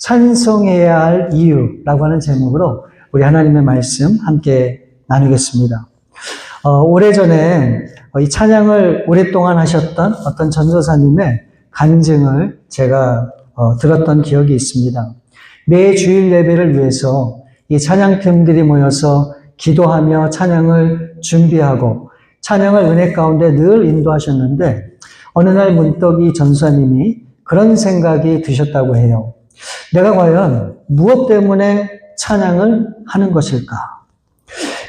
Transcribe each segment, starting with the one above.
찬송해야 할 이유라고 하는 제목으로 우리 하나님의 말씀 함께 나누겠습니다. 오래전에 이 찬양을 오랫동안 하셨던 어떤 전도사님의 간증을 제가 들었던 기억이 있습니다. 매 주일 예배를 위해서 이 찬양팀들이 모여서 기도하며 찬양을 준비하고 찬양을 은혜 가운데 늘 인도하셨는데 어느 날 문득 이 전도사님이 그런 생각이 드셨다고 해요. 내가 과연 무엇 때문에 찬양을 하는 것일까?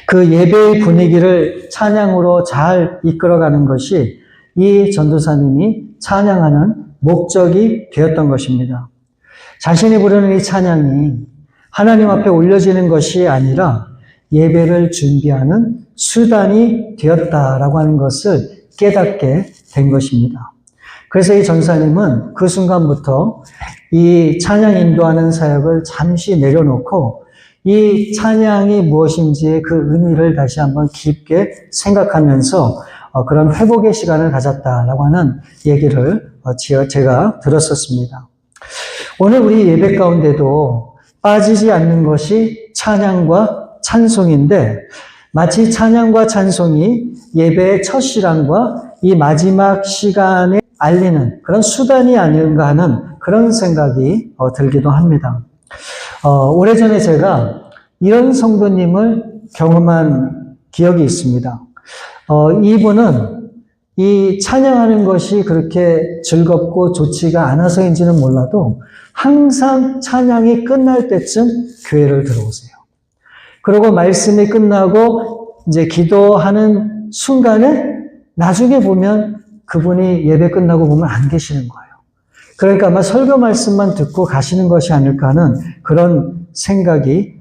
그 예배의 분위기를 찬양으로 잘 이끌어가는 것이 이 전도사님이 찬양하는 목적이 되었던 것입니다. 자신이 부르는 이 찬양이 하나님 앞에 올려지는 것이 아니라 예배를 준비하는 수단이 되었다라고 하는 것을 깨닫게 된 것입니다. 그래서 이 전사님은 그 순간부터 이 찬양 인도하는 사역을 잠시 내려놓고 이 찬양이 무엇인지의 그 의미를 다시 한번 깊게 생각하면서 그런 회복의 시간을 가졌다라고 하는 얘기를 제가 들었었습니다. 오늘 우리 예배 가운데도 빠지지 않는 것이 찬양과 찬송인데 마치 찬양과 찬송이 예배의 첫 시간과 이 마지막 시간에 알리는 그런 수단이 아닌가 하는 그런 생각이 들기도 합니다. 오래전에 제가 이런 성도님을 경험한 기억이 있습니다. 이분은 이 찬양하는 것이 그렇게 즐겁고 좋지가 않아서인지는 몰라도 항상 찬양이 끝날 때쯤 교회를 들어오세요. 그리고 말씀이 끝나고 이제 기도하는 순간에 나중에 보면 그분이 예배 끝나고 보면 안 계시는 거예요. 그러니까 아마 설교 말씀만 듣고 가시는 것이 아닐까 하는 그런 생각이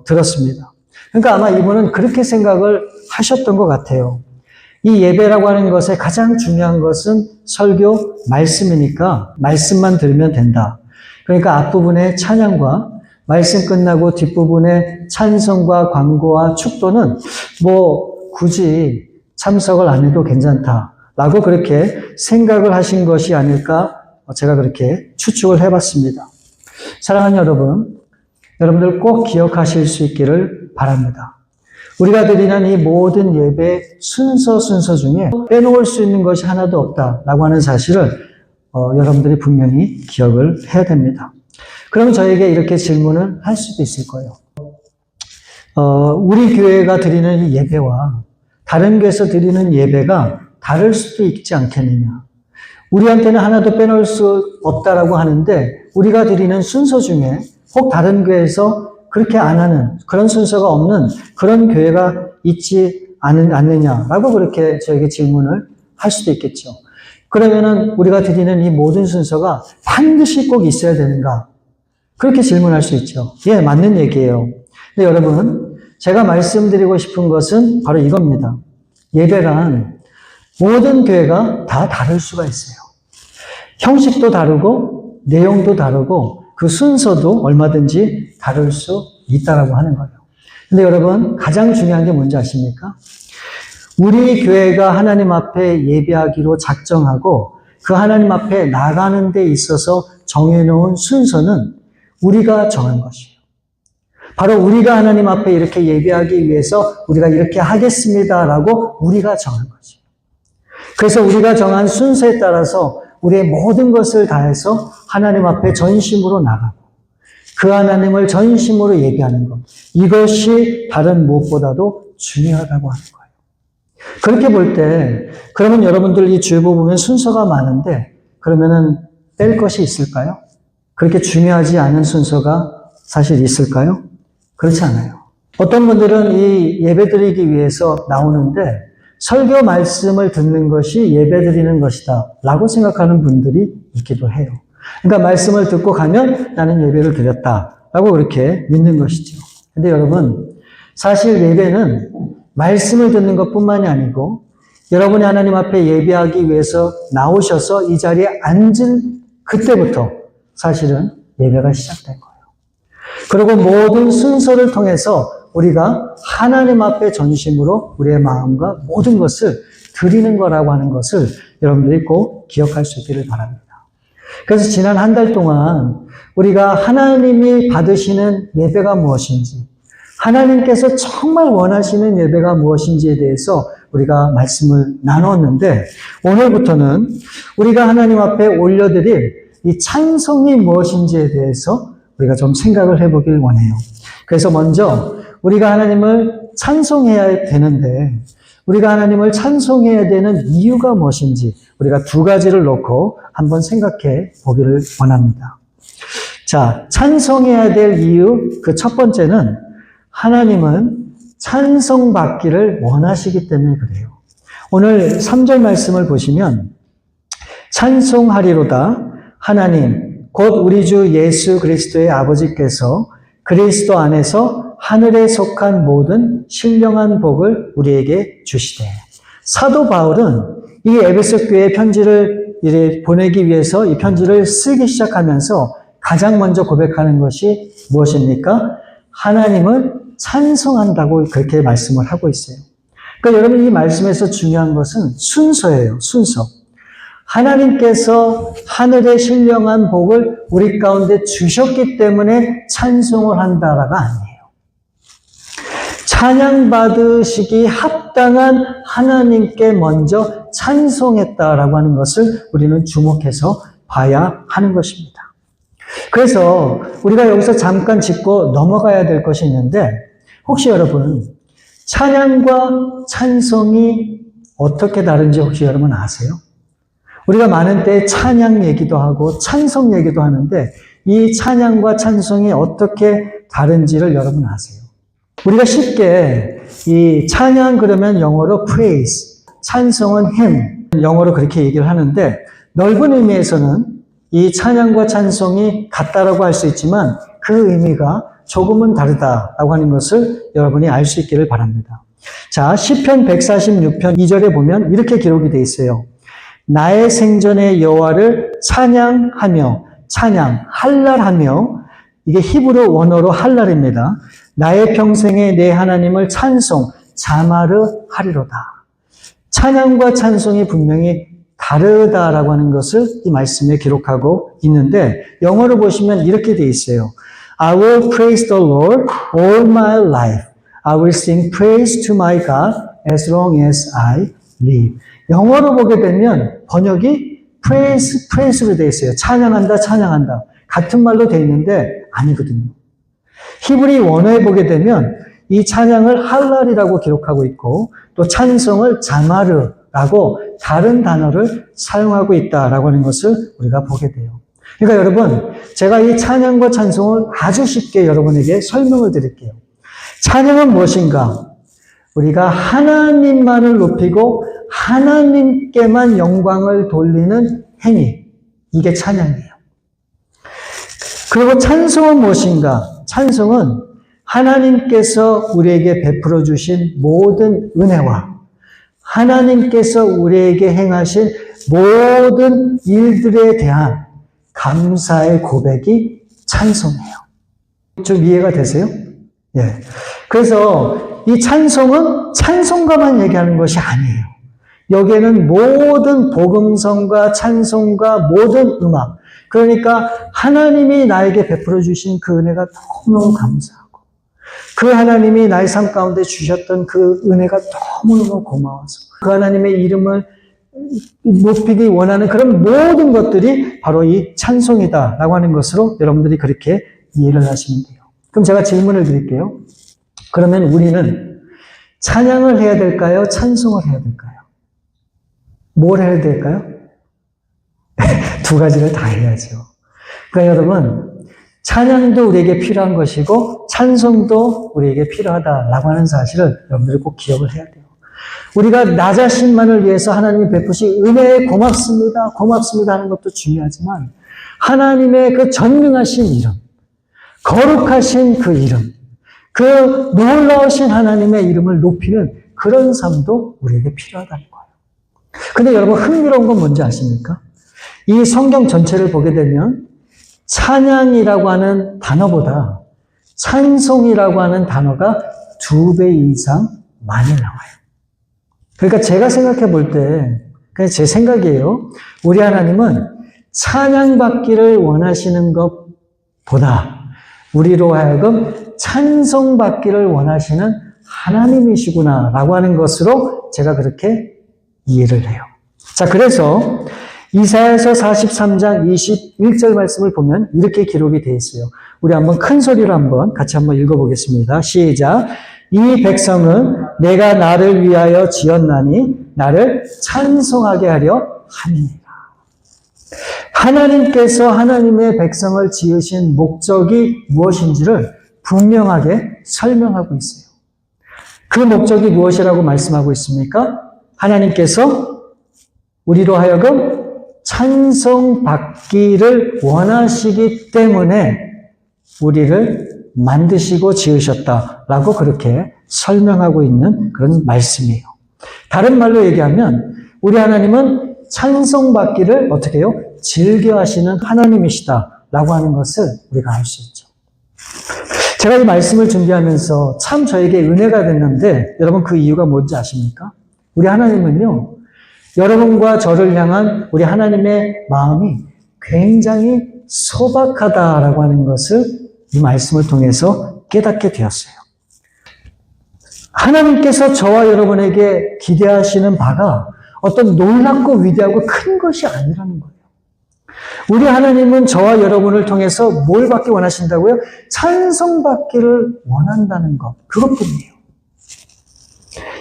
들었습니다. 그러니까 아마 이분은 그렇게 생각을 하셨던 것 같아요. 이 예배라고 하는 것의 가장 중요한 것은 설교 말씀이니까 말씀만 들으면 된다. 그러니까 앞부분의 찬양과 말씀 끝나고 뒷부분의 찬송과 광고와 축도는 뭐 굳이 참석을 안 해도 괜찮다라고 그렇게 생각을 하신 것이 아닐까 제가 그렇게 추측을 해봤습니다. 사랑하는 여러분, 여러분들 꼭 기억하실 수 있기를 바랍니다. 우리가 드리는 이 모든 예배 순서 중에 빼놓을 수 있는 것이 하나도 없다라고 하는 사실을 여러분들이 분명히 기억을 해야 됩니다. 그럼 저에게 이렇게 질문을 할 수도 있을 거예요. 우리 교회가 드리는 이 예배와 다른 교회에서 드리는 예배가 다를 수도 있지 않겠느냐. 우리한테는 하나도 빼놓을 수 없다라고 하는데 우리가 드리는 순서 중에 혹 다른 교회에서 그렇게 안 하는 그런 순서가 없는 그런 교회가 있지 않느냐라고 그렇게 저에게 질문을 할 수도 있겠죠. 그러면은 우리가 드리는 이 모든 순서가 반드시 꼭 있어야 되는가? 그렇게 질문할 수 있죠. 예, 맞는 얘기예요. 근데 여러분, 제가 말씀드리고 싶은 것은 바로 이겁니다. 예배란 모든 교회가 다 다를 수가 있어요. 형식도 다르고 내용도 다르고 그 순서도 얼마든지 다를 수 있다라고 하는 거예요. 근데 여러분, 가장 중요한 게 뭔지 아십니까? 우리 교회가 하나님 앞에 예배하기로 작정하고 그 하나님 앞에 나가는 데 있어서 정해놓은 순서는 우리가 정한 것이에요. 바로 우리가 하나님 앞에 이렇게 예배하기 위해서 우리가 이렇게 하겠습니다라고 우리가 정한 거죠. 그래서 우리가 정한 순서에 따라서 우리의 모든 것을 다해서 하나님 앞에 전심으로 나가고 그 하나님을 전심으로 예배하는 것. 이것이 다른 무엇보다도 중요하다고 하는 거예요. 그렇게 볼 때 그러면 여러분들 이 주보 보면 순서가 많은데 그러면은 뺄 것이 있을까요? 그렇게 중요하지 않은 순서가 사실 있을까요? 그렇지 않아요. 어떤 분들은 이 예배드리기 위해서 나오는데 설교 말씀을 듣는 것이 예배드리는 것이다 라고 생각하는 분들이 있기도 해요. 그러니까 말씀을 듣고 가면 나는 예배를 드렸다 라고 그렇게 믿는 것이죠. 근데 여러분, 사실 예배는 말씀을 듣는 것뿐만이 아니고 여러분이 하나님 앞에 예배하기 위해서 나오셔서 이 자리에 앉은 그때부터 사실은 예배가 시작된 거예요. 그리고 모든 순서를 통해서 우리가 하나님 앞에 전심으로 우리의 마음과 모든 것을 드리는 거라고 하는 것을 여러분들이 꼭 기억할 수 있기를 바랍니다. 그래서 지난 한 달 동안 우리가 하나님이 받으시는 예배가 무엇인지, 하나님께서 정말 원하시는 예배가 무엇인지에 대해서 우리가 말씀을 나눴는데, 오늘부터는 우리가 하나님 앞에 올려드릴 이 찬송이 무엇인지에 대해서 우리가 좀 생각을 해보길 원해요. 그래서 먼저 우리가 하나님을 찬송해야 되는데, 우리가 하나님을 찬송해야 되는 이유가 무엇인지 우리가 두 가지를 놓고 한번 생각해 보기를 원합니다. 자, 찬송해야 될 이유, 그 첫 번째는 하나님은 찬송받기를 원하시기 때문에 그래요. 오늘 3절 말씀을 보시면 찬송하리로다 하나님 곧 우리 주 예수 그리스도의 아버지께서 그리스도 안에서 하늘에 속한 모든 신령한 복을 우리에게 주시되. 사도 바울은 이 에베소 교회 편지를 보내기 위해서 이 편지를 쓰기 시작하면서 가장 먼저 고백하는 것이 무엇입니까? 하나님을 찬송한다고 그렇게 말씀을 하고 있어요. 그러니까 여러분, 이 말씀에서 중요한 것은 순서예요. 순서. 하나님께서 하늘의 신령한 복을 우리 가운데 주셨기 때문에 찬송을 한다라가 아니에요. 찬양받으시기 합당한 하나님께 먼저 찬송했다라고 하는 것을 우리는 주목해서 봐야 하는 것입니다. 그래서 우리가 여기서 잠깐 짚고 넘어가야 될 것이 있는데, 혹시 여러분 찬양과 찬송이 어떻게 다른지 혹시 여러분 아세요? 우리가 많은 때 찬양 얘기도 하고 찬송 얘기도 하는데, 이 찬양과 찬송이 어떻게 다른지를 여러분 아세요? 우리가 쉽게 이 찬양 그러면 영어로 praise, 찬송은 hymn, 영어로 그렇게 얘기를 하는데, 넓은 의미에서는 이 찬양과 찬송이 같다라고 할 수 있지만 그 의미가 조금은 다르다라고 하는 것을 여러분이 알 수 있기를 바랍니다. 자, 시편 146편 2절에 보면 이렇게 기록이 되어 있어요. 나의 생전에 여호와를 찬양하며, 찬양, 할랄하며, 이게 히브리 원어로 할랄입니다. 나의 평생에 내 하나님을 찬송, 자마르 하리로다. 찬양과 찬송이 분명히 다르다라고 하는 것을 이 말씀에 기록하고 있는데, 영어로 보시면 이렇게 되어 있어요. I will praise the Lord all my life. I will sing praise to my God as long as I live. 영어로 보게 되면 번역이 praise로 되어 있어요. 찬양한다, 찬양한다. 같은 말로 되어 있는데 아니거든요. 히브리 원어에 보게 되면 이 찬양을 할랄이라고 기록하고 있고, 또 찬송을 자마르라고 다른 단어를 사용하고 있다라고 하는 것을 우리가 보게 돼요. 그러니까 여러분, 제가 이 찬양과 찬송을 아주 쉽게 여러분에게 설명을 드릴게요. 찬양은 무엇인가? 우리가 하나님만을 높이고 하나님께만 영광을 돌리는 행위, 이게 찬양이에요. 그리고 찬송은 무엇인가? 찬송은 하나님께서 우리에게 베풀어 주신 모든 은혜와 하나님께서 우리에게 행하신 모든 일들에 대한 감사의 고백이 찬송이에요. 좀 이해가 되세요? 예. 그래서 이 찬송은 찬송가만 얘기하는 것이 아니에요. 여기에는 모든 복음성과 찬송과 모든 음악, 그러니까 하나님이 나에게 베풀어 주신 그 은혜가 너무너무 감사하고, 그 하나님이 나의 삶 가운데 주셨던 그 은혜가 너무너무 고마워서 그 하나님의 이름을 높이기 원하는 그런 모든 것들이 바로 이 찬송이다라고 하는 것으로 여러분들이 그렇게 이해를 하시면 돼요. 그럼 제가 질문을 드릴게요. 그러면 우리는 찬양을 해야 될까요? 찬송을 해야 될까요? 뭘 해야 될까요? 두 가지를 다 해야죠. 그러니까 여러분, 찬양도 우리에게 필요한 것이고 찬송도 우리에게 필요하다라고 하는 사실을 여러분들이 꼭 기억을 해야 돼요. 우리가 나 자신만을 위해서 하나님이 베푸신 은혜에 고맙습니다, 고맙습니다 하는 것도 중요하지만, 하나님의 그 전능하신 이름, 거룩하신 그 이름, 그 놀라우신 하나님의 이름을 높이는 그런 삶도 우리에게 필요하다는 거예요. 근데 여러분, 흥미로운 건 뭔지 아십니까? 이 성경 전체를 보게 되면 찬양이라고 하는 단어보다 찬송이라고 하는 단어가 2배 이상 많이 나와요. 그러니까 제가 생각해 볼 때, 그냥 제 생각이에요. 우리 하나님은 찬양받기를 원하시는 것보다 우리로 하여금 찬송받기를 원하시는 하나님이시구나 라고 하는 것으로 제가 그렇게 이해를 해요. 자, 그래서 이사야서 43장 21절 말씀을 보면 이렇게 기록이 되어 있어요. 우리 한번 큰 소리로 한번 같이 한번 읽어보겠습니다. 시작. 이 백성은 내가 나를 위하여 지었나니 나를 찬송하게 하려 함이니라. 하나님께서 하나님의 백성을 지으신 목적이 무엇인지를 분명하게 설명하고 있어요. 그 목적이 무엇이라고 말씀하고 있습니까? 하나님께서 우리로 하여금 찬송받기를 원하시기 때문에 우리를 만드시고 지으셨다라고 그렇게 설명하고 있는 그런 말씀이에요. 다른 말로 얘기하면 우리 하나님은 찬송받기를 어떻게 해요? 즐겨 하시는 하나님이시다라고 하는 것을 우리가 알 수 있죠. 제가 이 말씀을 준비하면서 참 저에게 은혜가 됐는데 여러분 그 이유가 뭔지 아십니까? 우리 하나님은요, 여러분과 저를 향한 우리 하나님의 마음이 굉장히 소박하다라고 하는 것을 이 말씀을 통해서 깨닫게 되었어요. 하나님께서 저와 여러분에게 기대하시는 바가 어떤 놀랍고 위대하고 큰 것이 아니라는 거예요. 우리 하나님은 저와 여러분을 통해서 뭘 받기 원하신다고요? 찬송받기를 원한다는 것, 그것뿐이에요.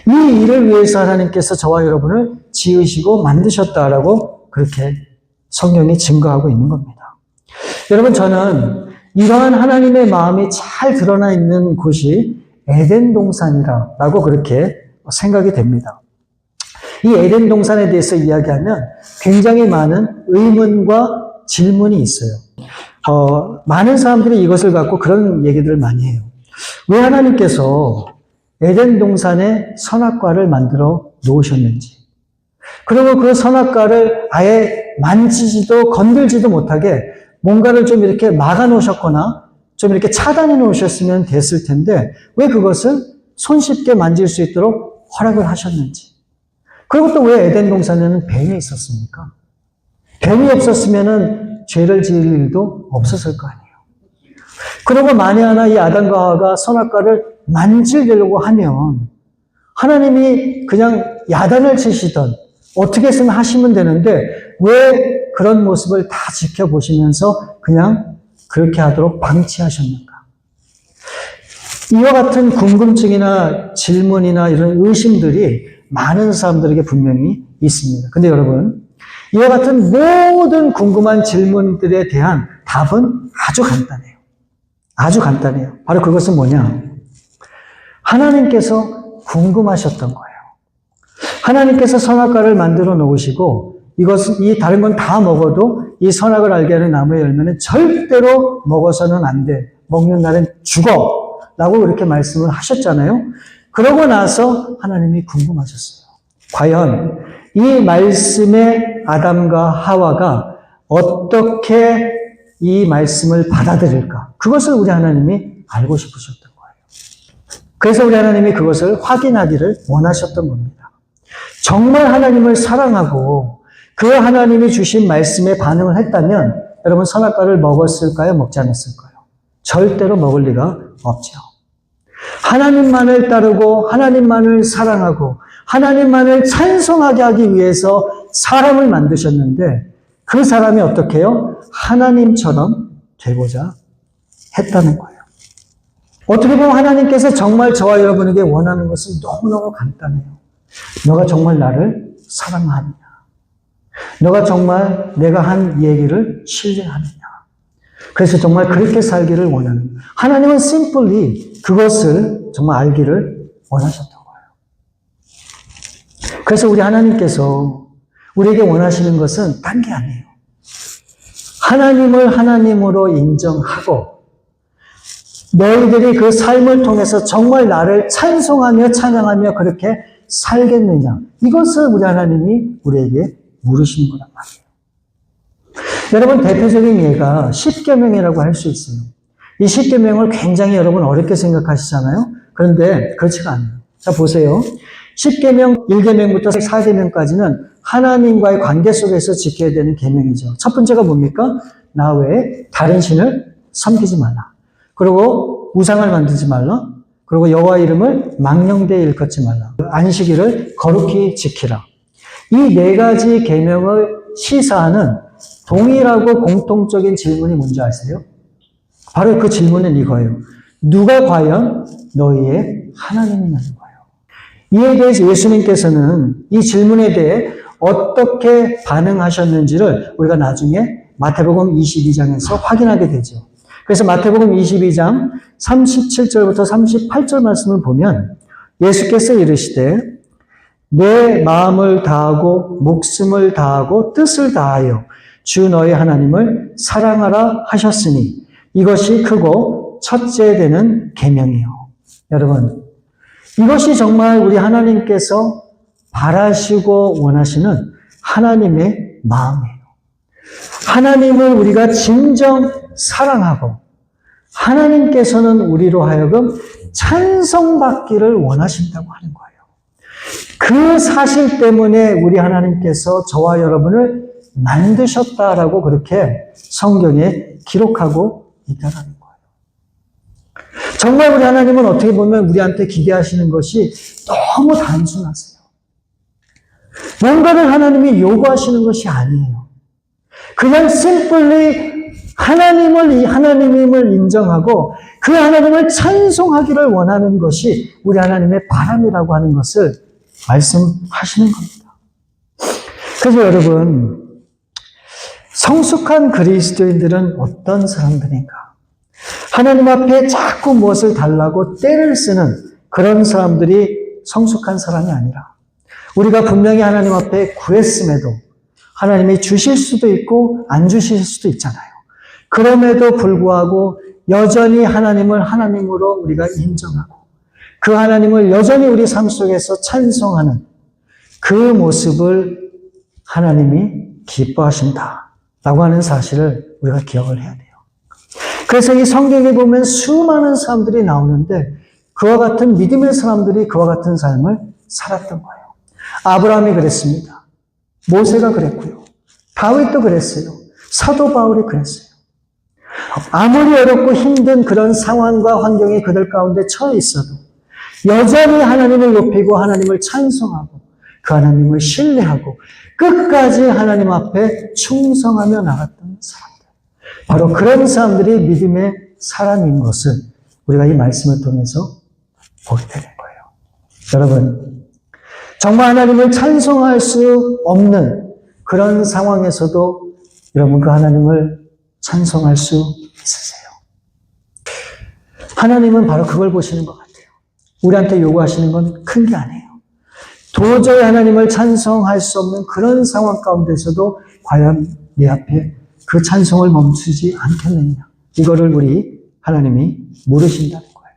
이 일을 위해서 하나님께서 저와 여러분을 지으시고 만드셨다라고 그렇게 성경이 증거하고 있는 겁니다. 여러분, 저는 이러한 하나님의 마음이 잘 드러나 있는 곳이 에덴 동산이라고 그렇게 생각이 됩니다. 이 에덴 동산에 대해서 이야기하면 굉장히 많은 의문과 질문이 있어요. 많은 사람들이 이것을 갖고 그런 얘기들을 많이 해요. 왜 하나님께서 에덴 동산에 선악과를 만들어 놓으셨는지, 그리고 그 선악과를 아예 만지지도 건들지도 못하게 뭔가를 좀 이렇게 막아 놓으셨거나 좀 이렇게 차단해 놓으셨으면 됐을 텐데 왜 그것을 손쉽게 만질 수 있도록 허락을 하셨는지, 그리고 또 왜 에덴 동산에는 뱀이 있었습니까? 뱀이 없었으면은 죄를 지을 일도 없었을 거 아니에요. 그리고 만에 하나 이 아담과 하와가 선악과를 만지려고 하면 하나님이 그냥 야단을 치시던 어떻게 해서는 하시면 되는데 왜 그런 모습을 다 지켜보시면서 그냥 그렇게 하도록 방치하셨는가? 이와 같은 궁금증이나 질문이나 이런 의심들이 많은 사람들에게 분명히 있습니다. 근데 여러분, 이와 같은 모든 궁금한 질문들에 대한 답은 아주 간단해요. 아주 간단해요. 바로 그것은 뭐냐? 하나님께서 궁금하셨던 거예요. 하나님께서 선악과를 만들어 놓으시고 이 다른 건 다 먹어도 이 선악을 알게 하는 나무의 열매는 절대로 먹어서는 안 돼. 먹는 날은 죽어. 라고 이렇게 말씀을 하셨잖아요. 그러고 나서 하나님이 궁금하셨어요. 과연 이 말씀의 아담과 하와가 어떻게 이 말씀을 받아들일까? 그것을 우리 하나님이 알고 싶으셨던 거예요. 그래서 우리 하나님이 그것을 확인하기를 원하셨던 겁니다. 정말 하나님을 사랑하고 그 하나님이 주신 말씀에 반응을 했다면 여러분 선악과를 먹었을까요? 먹지 않았을까요? 절대로 먹을 리가 없죠. 하나님만을 따르고 하나님만을 사랑하고 하나님만을 찬송하게 하기 위해서 사람을 만드셨는데 그 사람이 어떻게 해요? 하나님처럼 되고자 했다는 거예요. 어떻게 보면 하나님께서 정말 저와 여러분에게 원하는 것은 너무너무 간단해요. 너가 정말 나를 사랑하느냐? 너가 정말 내가 한 얘기를 신뢰하느냐? 그래서 정말 그렇게 살기를 원하는 거예요. 하나님은 simply 그것을 정말 알기를 원하셨던 거예요. 그래서 우리 하나님께서 우리에게 원하시는 것은 딴 게 아니에요. 하나님을 하나님으로 인정하고 너희들이 그 삶을 통해서 정말 나를 찬송하며 찬양하며 그렇게 살겠느냐. 이것을 우리 하나님이 우리에게 물으시는 거란 말이에요. 여러분, 대표적인 예가 십계명이라고 할 수 있어요. 이 십계명을 굉장히 여러분 어렵게 생각하시잖아요. 그런데 그렇지가 않아요. 자, 보세요. 10계명, 1계명부터 4계명까지는 하나님과의 관계 속에서 지켜야 되는 계명이죠. 첫 번째가 뭡니까? 나 외에 다른 신을 섬기지 말라. 그리고 우상을 만들지 말라. 그리고 여호와 이름을 망령되이 일컫지 말라. 안식일을 거룩히 지키라. 이 네 가지 계명을 시사하는 동일하고 공통적인 질문이 뭔지 아세요? 바로 그 질문은 이거예요. 누가 과연 너희의 하나님이냐는 거예요. 이에 대해서 예수님께서는 이 질문에 대해 어떻게 반응하셨는지를 우리가 나중에 마태복음 22장에서 확인하게 되죠. 그래서 마태복음 22장 37절부터 38절 말씀을 보면 예수께서 이르시되 내 마음을 다하고 목숨을 다하고 뜻을 다하여 주 너희 하나님을 사랑하라 하셨으니 이것이 크고 첫째 되는 계명이요. 여러분, 이것이 정말 우리 하나님께서 바라시고 원하시는 하나님의 마음이에요. 하나님을 우리가 진정 사랑하고 하나님께서는 우리로 하여금 찬송받기를 원하신다고 하는 거예요. 그 사실 때문에 우리 하나님께서 저와 여러분을 만드셨다라고 그렇게 성경에 기록하고 있다는 거예요. 정말 우리 하나님은 어떻게 보면 우리한테 기대하시는 것이 너무 단순하세요. 뭔가를 하나님이 요구하시는 것이 아니에요. 그냥 simply 하나님임을 인정하고 그 하나님을 찬송하기를 원하는 것이 우리 하나님의 바람이라고 하는 것을 말씀하시는 겁니다. 그래서 여러분, 성숙한 그리스도인들은 어떤 사람들인가? 하나님 앞에 자꾸 무엇을 달라고 떼를 쓰는 그런 사람들이 성숙한 사람이 아니라 우리가 분명히 하나님 앞에 구했음에도 하나님이 주실 수도 있고 안 주실 수도 있잖아요. 그럼에도 불구하고 여전히 하나님을 하나님으로 우리가 인정하고 그 하나님을 여전히 우리 삶 속에서 찬송하는 그 모습을 하나님이 기뻐하신다라고 하는 사실을 우리가 기억을 해야 돼요. 그래서 이 성경에 보면 수많은 사람들이 나오는데 그와 같은 믿음의 사람들이 그와 같은 삶을 살았던 거예요. 아브라함이 그랬습니다. 모세가 그랬고요. 다윗도 그랬어요. 사도 바울이 그랬어요. 아무리 어렵고 힘든 그런 상황과 환경이 그들 가운데 처해 있어도 여전히 하나님을 높이고 하나님을 찬송하고 그 하나님을 신뢰하고 끝까지 하나님 앞에 충성하며 나갔던 사람들. 바로 그런 사람들이 믿음의 사람인 것을 우리가 이 말씀을 통해서 보게 되는 거예요. 여러분, 정말 하나님을 찬송할 수 없는 그런 상황에서도 여러분 그 하나님을 찬송할 수 있으세요. 하나님은 바로 그걸 보시는 것 같아요. 우리한테 요구하시는 건 큰 게 아니에요. 도저히 하나님을 찬송할 수 없는 그런 상황 가운데서도 과연 내 앞에 그 찬송을 멈추지 않겠느냐. 이거를 우리 하나님이 모르신다는 거예요.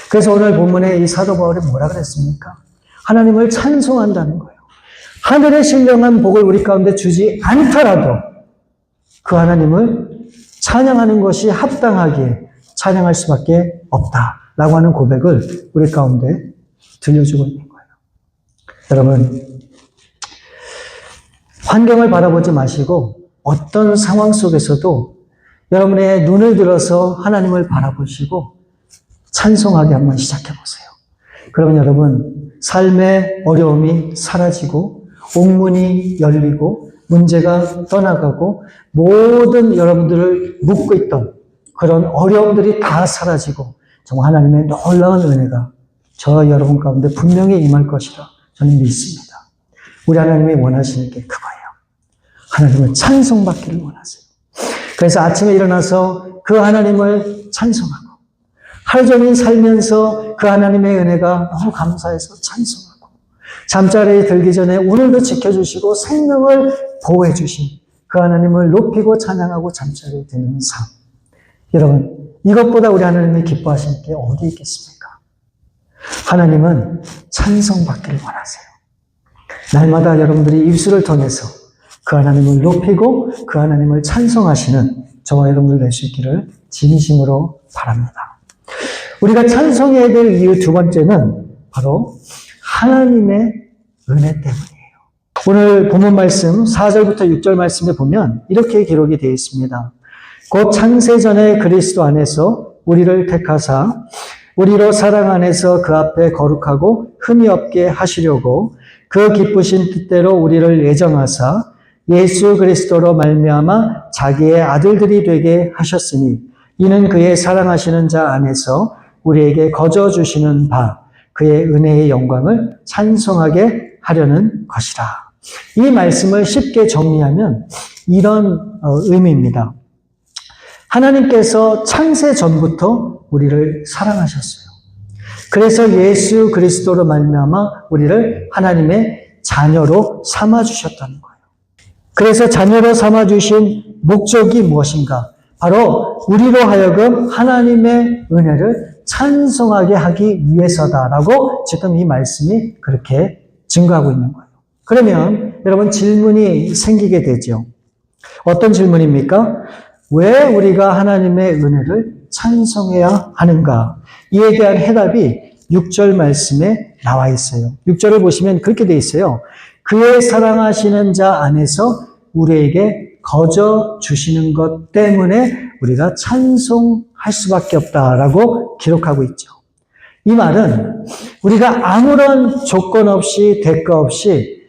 그래서 오늘 본문에 이 사도 바울이 뭐라 그랬습니까? 하나님을 찬송한다는 거예요. 하늘의 신령한 복을 우리 가운데 주지 않더라도 그 하나님을 찬양하는 것이 합당하기에 찬양할 수밖에 없다라고 하는 고백을 우리 가운데 들려주고 있는 거예요. 여러분, 환경을 바라보지 마시고 어떤 상황 속에서도 여러분의 눈을 들어서 하나님을 바라보시고 찬송하게 한번 시작해 보세요. 그러면 여러분, 삶의 어려움이 사라지고 옥문이 열리고 문제가 떠나가고 모든 여러분들을 묶고 있던 그런 어려움들이 다 사라지고 정말 하나님의 놀라운 은혜가 저 여러분 가운데 분명히 임할 것이라 저는 믿습니다. 우리 하나님이 원하시는 게 그거예요. 하나님을 찬송받기를 원하세요. 그래서 아침에 일어나서 그 하나님을 찬송하고 하루 종일 살면서 그 하나님의 은혜가 너무 감사해서 찬송하고 잠자리에 들기 전에 오늘도 지켜주시고 생명을 보호해 주신 그 하나님을 높이고 찬양하고 잠자리에 드는 삶. 여러분, 이것보다 우리 하나님이 기뻐하시는 게 어디 있겠습니까? 하나님은 찬송받기를 원하세요. 날마다 여러분들이 입술을 통해서 그 하나님을 높이고 그 하나님을 찬송하시는 저와 여러분들 될 수 있기를 진심으로 바랍니다. 우리가 찬송해야 될 이유 두 번째는 바로 하나님의 은혜 때문이에요. 오늘 본문 말씀 4절부터 6절 말씀에 보면 이렇게 기록이 되어 있습니다. 곧 창세전에 그리스도 안에서 우리를 택하사 우리로 사랑 안에서 그 앞에 거룩하고 흠이 없게 하시려고 그 기쁘신 뜻대로 우리를 예정하사 예수 그리스도로 말미암아 자기의 아들들이 되게 하셨으니 이는 그의 사랑하시는 자 안에서 우리에게 거저 주시는 바 그의 은혜의 영광을 찬송하게 하려는 것이라. 이 말씀을 쉽게 정리하면 이런 의미입니다. 하나님께서 창세 전부터 우리를 사랑하셨어요. 그래서 예수 그리스도로 말미암아 우리를 하나님의 자녀로 삼아주셨다는 거예요. 그래서 자녀로 삼아주신 목적이 무엇인가? 바로 우리로 하여금 하나님의 은혜를 찬송하게 하기 위해서다라고 지금 이 말씀이 그렇게 증거하고 있는 거예요. 그러면 여러분 질문이 생기게 되죠. 어떤 질문입니까? 왜 우리가 하나님의 은혜를 찬송해야 하는가? 이에 대한 해답이 6절 말씀에 나와 있어요. 6절을 보시면 그렇게 돼 있어요. 그의 사랑하시는 자 안에서 우리에게 거저 주시는 것 때문에 우리가 찬송할 수밖에 없다라고 기록하고 있죠. 이 말은 우리가 아무런 조건 없이 대가 없이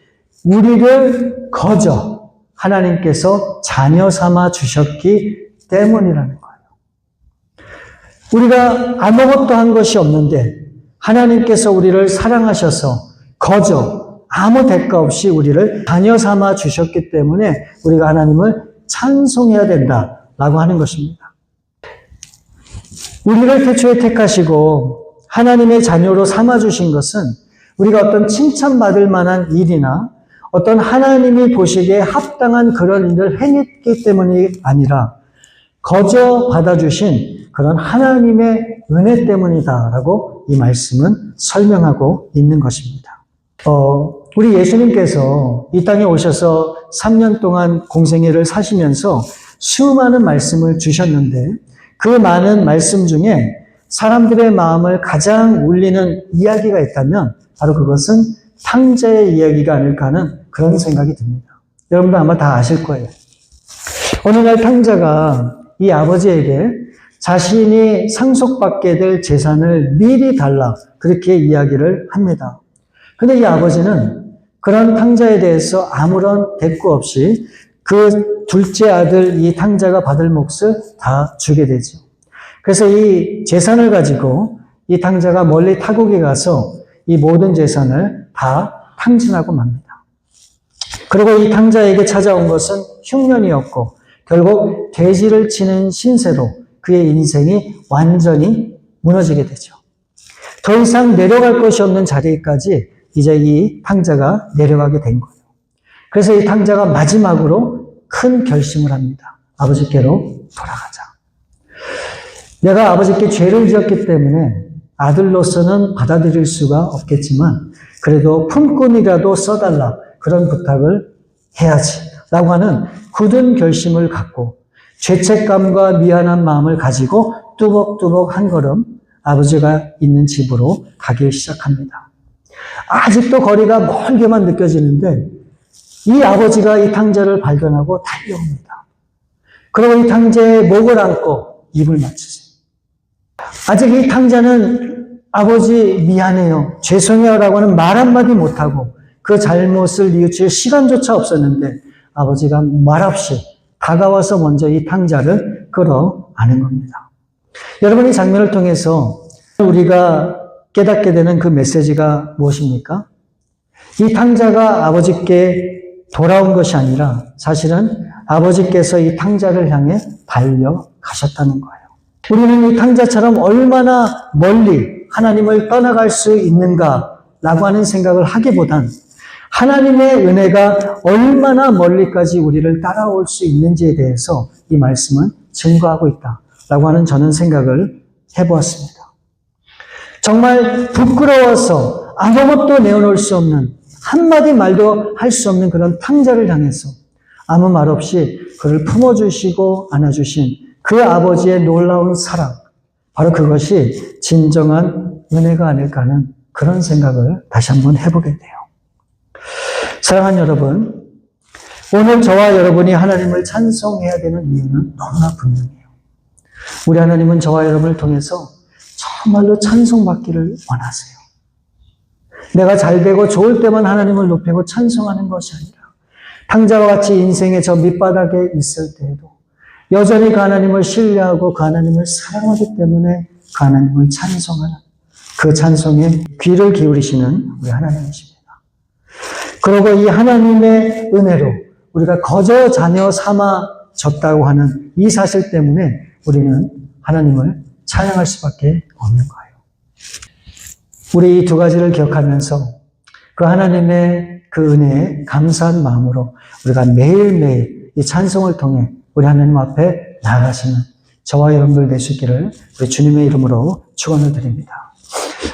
우리를 거저 하나님께서 자녀 삼아 주셨기 때문이라는 거예요. 우리가 아무것도 한 것이 없는데 하나님께서 우리를 사랑하셔서 거저 아무 대가 없이 우리를 자녀 삼아 주셨기 때문에 우리가 하나님을 찬송해야 된다라고 하는 것입니다. 우리를 태초에 택하시고 하나님의 자녀로 삼아 주신 것은 우리가 어떤 칭찬받을 만한 일이나 어떤 하나님이 보시기에 합당한 그런 일을 행했기 때문이 아니라 거저 받아주신 그런 하나님의 은혜 때문이다라고 이 말씀은 설명하고 있는 것입니다. 우리 예수님께서 이 땅에 오셔서 3년 동안 공생애를 사시면서 수많은 말씀을 주셨는데 그 많은 말씀 중에 사람들의 마음을 가장 울리는 이야기가 있다면 바로 그것은 탕자의 이야기가 아닐까 하는 그런 생각이 듭니다. 여러분도 아마 다 아실 거예요. 어느 날 탕자가 이 아버지에게 자신이 상속받게 될 재산을 미리 달라 그렇게 이야기를 합니다. 근데 이 아버지는 그런 탕자에 대해서 아무런 대꾸 없이 그 둘째 아들 이 탕자가 받을 몫을 다 주게 되죠. 그래서 이 재산을 가지고 이 탕자가 멀리 타국에 가서 이 모든 재산을 다 탕진하고 맙니다. 그리고 이 탕자에게 찾아온 것은 흉년이었고 결국 돼지를 치는 신세로 그의 인생이 완전히 무너지게 되죠. 더 이상 내려갈 것이 없는 자리까지 이제 이 탕자가 내려가게 된 거예요. 그래서 이 탕자가 마지막으로 큰 결심을 합니다. 아버지께로 돌아가자. 내가 아버지께 죄를 지었기 때문에 아들로서는 받아들일 수가 없겠지만 그래도 품꾼이라도 써달라 그런 부탁을 해야지 라고 하는 굳은 결심을 갖고 죄책감과 미안한 마음을 가지고 뚜벅뚜벅 한 걸음 아버지가 있는 집으로 가기 시작합니다. 아직도 거리가 멀게만 느껴지는데 이 아버지가 이 탕자를 발견하고 달려옵니다. 그리고 이 탕자의 목을 안고 입을 맞추세요. 아직 이 탕자는 아버지 미안해요, 죄송해요 라고 하는 말 한마디 못하고 그 잘못을 뉘우칠 시간조차 없었는데 아버지가 말없이 다가와서 먼저 이 탕자를 끌어안은 겁니다. 여러분, 이 장면을 통해서 우리가 깨닫게 되는 그 메시지가 무엇입니까? 이 탕자가 아버지께 돌아온 것이 아니라 사실은 아버지께서 이 탕자를 향해 달려가셨다는 거예요. 우리는 이 탕자처럼 얼마나 멀리 하나님을 떠나갈 수 있는가라고 하는 생각을 하기보단 하나님의 은혜가 얼마나 멀리까지 우리를 따라올 수 있는지에 대해서 이 말씀은 증거하고 있다라고 하는 저는 생각을 해보았습니다. 정말 부끄러워서 아무것도 내어놓을 수 없는 한마디 말도 할 수 없는 그런 탕자를 향해서 아무 말 없이 그를 품어주시고 안아주신 그 아버지의 놀라운 사랑, 바로 그것이 진정한 은혜가 아닐까 하는 그런 생각을 다시 한번 해보게 돼요. 사랑하는 여러분, 오늘 저와 여러분이 하나님을 찬송해야 되는 이유는 너무나 분명해요. 우리 하나님은 저와 여러분을 통해서 정말로 찬송받기를 원하세요. 내가 잘되고 좋을 때만 하나님을 높이고 찬송하는 것이 아니라 탕자와 같이 인생의 저 밑바닥에 있을 때에도 여전히 그 하나님을 신뢰하고 그 하나님을 사랑하기 때문에 그 하나님을 찬송하는 그 찬송에 귀를 기울이시는 우리 하나님이십니다. 그리고 이 하나님의 은혜로 우리가 거저 자녀 삼아졌다고 하는 이 사실 때문에 우리는 하나님을 찬양할 수밖에 없는 거예요. 우리 이 두 가지를 기억하면서 그 하나님의 그 은혜에 감사한 마음으로 우리가 매일매일 이 찬송을 통해 우리 하나님 앞에 나아가시는 저와 여러분들 될 수 있기를 우리 주님의 이름으로 축원을 드립니다.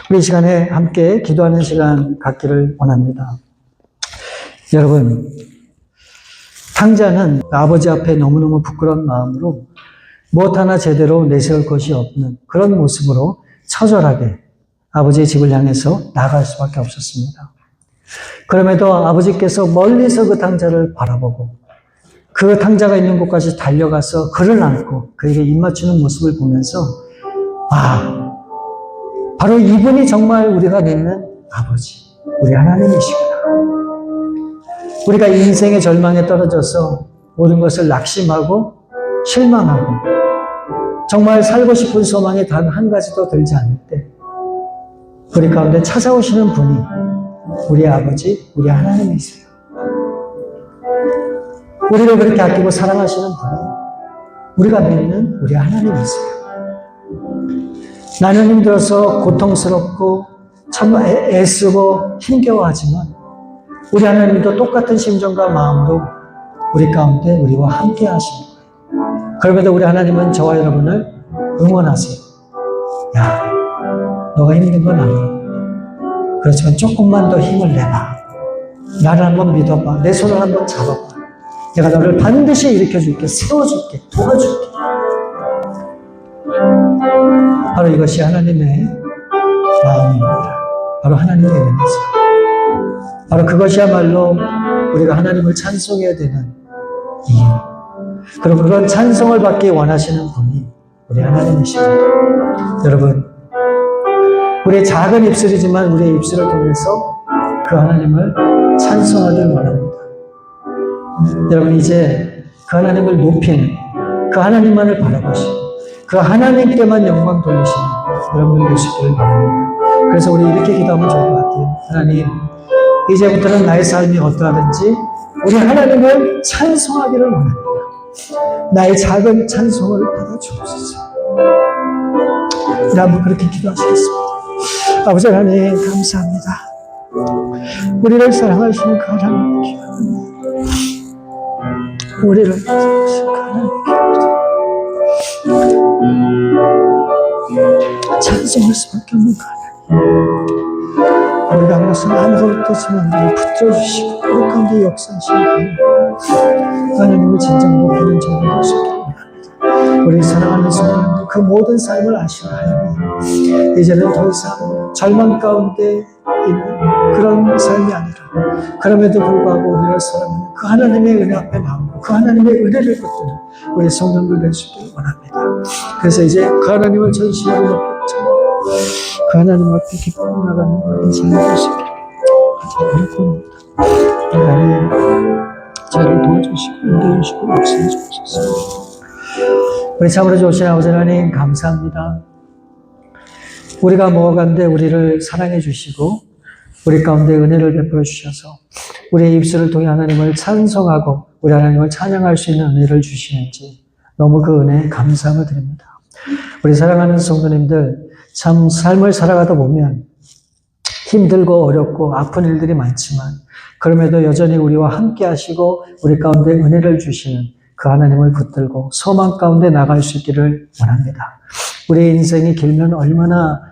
우리 이 시간에 함께 기도하는 시간 갖기를 원합니다. 여러분, 탕자는 아버지 앞에 너무너무 부끄러운 마음으로 무엇 하나 제대로 내세울 것이 없는 그런 모습으로 처절하게 아버지의 집을 향해서 나갈 수밖에 없었습니다. 그럼에도 아버지께서 멀리서 그 탕자를 바라보고 그 탕자가 있는 곳까지 달려가서 그를 안고 그에게 입맞추는 모습을 보면서 바로 이분이 정말 우리가 믿는 아버지, 우리 하나님이시구나. 우리가 인생의 절망에 떨어져서 모든 것을 낙심하고 실망하고 정말 살고 싶은 소망이 단 한 가지도 들지 않을 때 우리 가운데 찾아오시는 분이 우리 아버지, 우리 하나님이세요. 우리를 그렇게 아끼고 사랑하시는 분이 우리가 믿는 우리 하나님이세요. 나는 힘들어서 고통스럽고 참 애쓰고 힘겨워하지만 우리 하나님도 똑같은 심정과 마음으로 우리 가운데 우리와 함께 하시는 거예요. 그럼에도 우리 하나님은 저와 여러분을 응원하세요. 야, 너가 힘든 건 알아. 그렇지만 조금만 더 힘을 내봐. 나를 한번 믿어봐. 내 손을 한번 잡아봐. 내가 너를 반드시 일으켜줄게. 세워줄게. 도와줄게. 바로 이것이 하나님의 마음입니다. 바로 하나님의 은혜죠. 바로 그것이야말로 우리가 하나님을 찬송해야 되는 이유. 그리고 그런 찬송을 받기 원하시는 분이 우리 하나님이십니다. 여러분, 우리의 작은 입술이지만 우리의 입술을 통해서 그 하나님을 찬송하길 원합니다. 여러분, 이제 그 하나님을 높이는 그 하나님만을 바라보시고 그 하나님께만 영광 돌리시는 여러분들 되시기를 바랍니다. 그래서 우리 이렇게 기도하면 좋을 것 같아요. 하나님, 이제부터는 나의 삶이 어떠하든지 우리 하나님을 찬송하기를 원합니다. 나의 작은 찬송을 받아주옵소서. 우리 한번 그렇게 기도하시겠습니다. 아버지 하나님, 감사합니다. 우리를 사랑하시는 그 하나님의 귀한 우리를 사랑하시는 그 하나님의 귀한 찬송할 수밖에 없는 그 하나님. 우리가 한 것은 아무것도 없지만 우리를 붙들어주시고 우리 가운데 역사하시는 그 하나님을 진정 높이는 저희가 될 수 있기를 원합니다. 우리 사랑하는 성도님들 그 모든 삶을 아시는 하나님, 이제는 더 이상 절망 가운데 있는 그런 삶이 아니라 그럼에도 불구하고 우리를 사랑하는 그 하나님의 은혜 앞에 나오고 그 하나님의 은혜를 붙드는 우리 성도님들 될 수 있기를 원합니다. 그래서 이제 그 하나님을 전심으로 높였죠. 그 하나님 앞에 기뻐 나가는 그런 삶이 될 수 있기를 원합니다. 하나님, 저를 도와주시고 인도해 주시고 역사해 주옵소서. 우리 참으로 좋으신 아버지 하나님, 감사합니다. 우리가 먹어간데 우리를 사랑해 주시고 우리 가운데 은혜를 베풀어 주셔서 우리의 입술을 통해 하나님을 찬송하고 우리 하나님을 찬양할 수 있는 은혜를 주시는지 너무 그 은혜에 감사함을 드립니다. 우리 사랑하는 성도님들, 참 삶을 살아가다 보면 힘들고 어렵고 아픈 일들이 많지만 그럼에도 여전히 우리와 함께 하시고 우리 가운데 은혜를 주시는 그 하나님을 붙들고 소망 가운데 나갈 수 있기를 원합니다. 우리의 인생이 길면 얼마나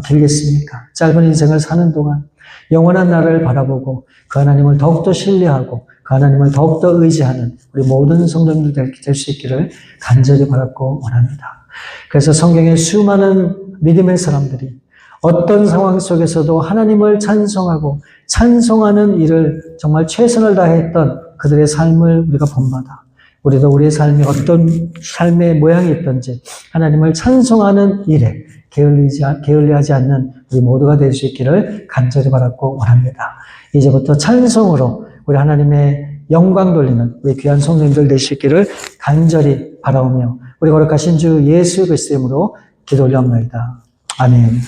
길겠습니까? 짧은 인생을 사는 동안 영원한 나라를 바라보고 그 하나님을 더욱더 신뢰하고 그 하나님을 더욱더 의지하는 우리 모든 성도님들 될 수 있기를 간절히 바랐고 원합니다. 그래서 성경에 수많은 믿음의 사람들이 어떤 상황 속에서도 하나님을 찬송하고 찬송하는 일을 정말 최선을 다했던 그들의 삶을 우리가 본받아 우리도 우리의 삶이 어떤 삶의 모양이 있든지 하나님을 찬송하는 일에 게을리하지 않는 우리 모두가 될 수 있기를 간절히 바랐고 원합니다. 이제부터 찬송으로 우리 하나님의 영광 돌리는 우리 귀한 성도님들 되시기를 간절히 바라오며 우리 거룩하신 주 예수 그리스도의 이름으로 기도 올려옵나이다. 아멘.